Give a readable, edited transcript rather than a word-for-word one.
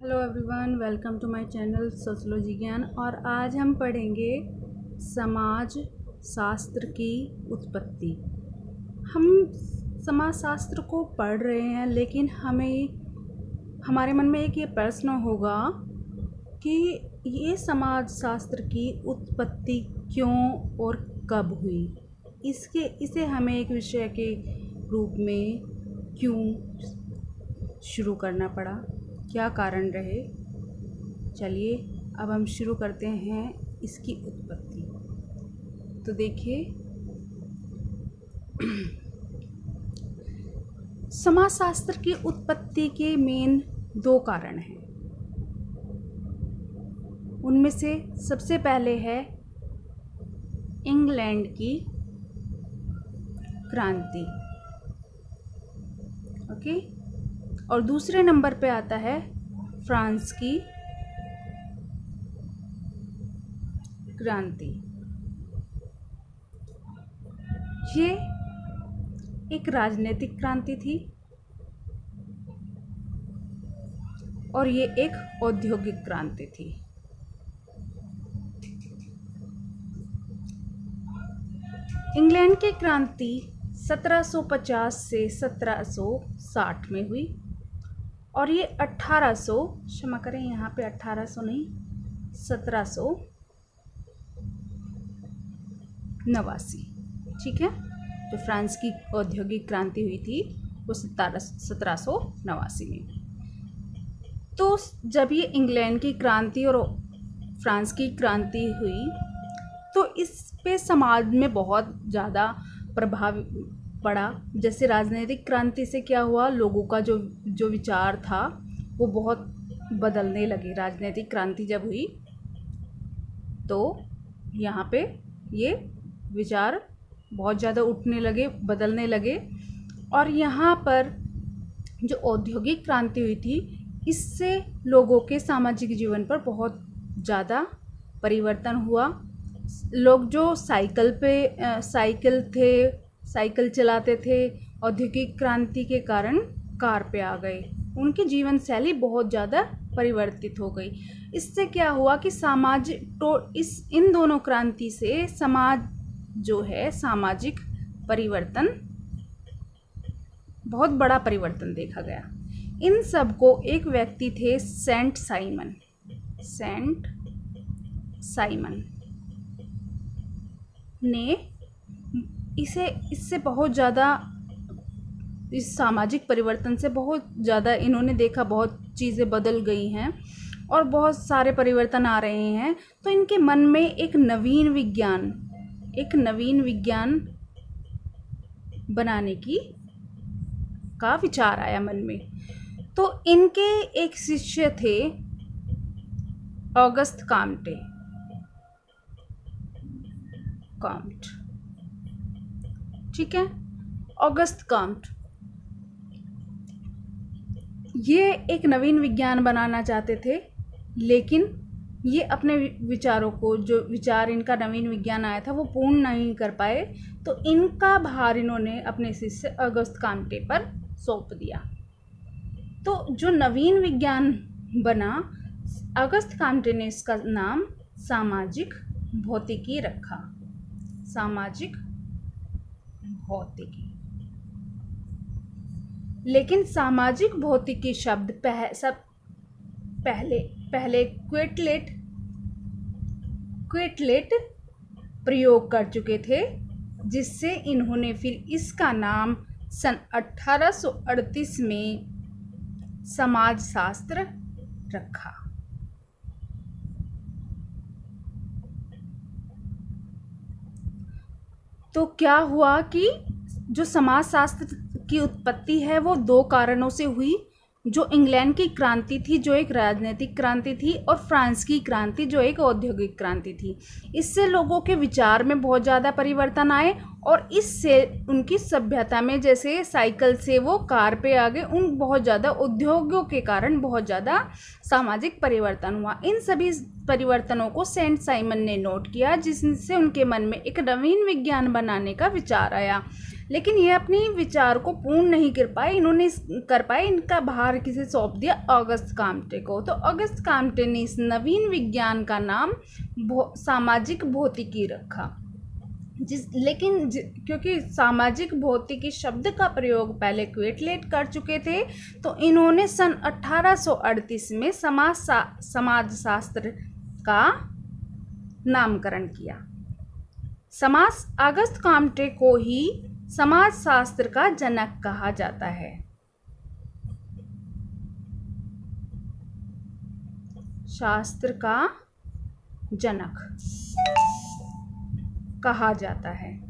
Hello everyone, welcome to my channel sociology ज्ञान। और आज हम पढ़ेंगे समाज शास्त्र की उत्पत्ति। हम समाज शास्त्र को पढ़ रहे हैं, लेकिन हमारे मन में एक ये प्रश्न होगा कि ये समाज शास्त्र की उत्पत्ति क्यों और कब हुई। इसे हमें एक विषय के रूप में क्यों शुरू करना पड़ा, क्या कारण रहे। चलिए अब हम शुरू करते हैं इसकी उत्पत्ति। तो देखिए, समाजशास्त्र की उत्पत्ति के मेन दो कारण हैं। उनमें से सबसे पहले है इंग्लैंड की क्रांति, ओके, और दूसरे नंबर पे आता है फ्रांस की क्रांति। ये एक राजनीतिक क्रांति थी और ये एक औद्योगिक क्रांति थी। इंग्लैंड की क्रांति 1750 से 1760 में हुई और ये 1800, क्षमा करें यहाँ पे 1800 नहीं, 1789, ठीक है। जो फ्रांस की औद्योगिक क्रांति हुई थी वो 1789 में। तो जब ये इंग्लैंड की क्रांति और फ्रांस की क्रांति हुई तो इस पे समाज में बहुत ज़्यादा प्रभाव पड़ा। जैसे राजनीतिक क्रांति से क्या हुआ, लोगों का जो विचार था वो बहुत बदलने लगे। राजनीतिक क्रांति जब हुई तो यहाँ पे ये विचार बहुत ज़्यादा उठने लगे, बदलने लगे। और यहाँ पर जो औद्योगिक क्रांति हुई थी, इससे लोगों के सामाजिक जीवन पर बहुत ज़्यादा परिवर्तन हुआ। लोग जो साइकिल चलाते थे, औद्योगिक क्रांति के कारण कार पे आ गए। उनकी जीवन शैली बहुत ज़्यादा परिवर्तित हो गई। इससे क्या हुआ कि इन दोनों क्रांति से समाज जो है, सामाजिक परिवर्तन, बहुत बड़ा परिवर्तन देखा गया। इन सब को एक व्यक्ति थे, सेंट साइमन ने इससे बहुत ज़्यादा, इस सामाजिक परिवर्तन से बहुत ज़्यादा इन्होंने देखा, बहुत चीज़ें बदल गई हैं और बहुत सारे परिवर्तन आ रहे हैं। तो इनके मन में एक नवीन विज्ञान बनाने का विचार आया मन में। तो इनके एक शिष्य थे ऑगस्ट कॉम्टे, ठीक है। ऑगस्ट कॉम्ट ये एक नवीन विज्ञान बनाना चाहते थे, लेकिन ये अपने विचारों को, जो विचार इनका नवीन विज्ञान आया था, वो पूर्ण नहीं कर पाए। तो इनका भार इन्होंने अपने शिष्य ऑगस्ट कॉम्टे पर सौंप दिया। तो जो नवीन विज्ञान बना, ऑगस्ट कॉम्टे ने इसका नाम सामाजिक भौतिकी रखा। सामाजिक भौतिकी। लेकिन सामाजिक भौतिकी शब्द पहले क्विटलेट प्रयोग कर चुके थे, जिससे इन्होंने फिर इसका नाम सन 1838 में समाजशास्त्र रखा। तो क्या हुआ कि जो समाजशास्त्र की उत्पत्ति है वो दो कारणों से हुई। जो इंग्लैंड की क्रांति थी, जो एक राजनीतिक क्रांति थी, और फ्रांस की क्रांति जो एक औद्योगिक क्रांति थी। इससे लोगों के विचार में बहुत ज़्यादा परिवर्तन आए और इससे उनकी सभ्यता में, जैसे साइकिल से वो कार पे आ गए, उन बहुत ज़्यादा उद्योगों के कारण बहुत ज़्यादा सामाजिक परिवर्तन हुआ। इन सभी परिवर्तनों को सेंट साइमन ने नोट किया, जिससे उनके मन में एक नवीन विज्ञान बनाने का विचार आया। लेकिन ये अपनी विचार को पूर्ण नहीं कर पाए। इनका भार किसे सौंप दिया? ऑगस्ट काम्टे को। तो ऑगस्ट काम्टे ने इस नवीन विज्ञान का नाम सामाजिक भौतिकी रखा। क्योंकि सामाजिक भौतिकी शब्द का प्रयोग पहले क्वेटलेट कर चुके थे, तो इन्होंने सन 1838 में समाजशास्त्र का नामकरण किया। अगस्त काम्टे को ही समाजशास्त्र का जनक कहा जाता है। शास्त्र का जनक कहा जाता है।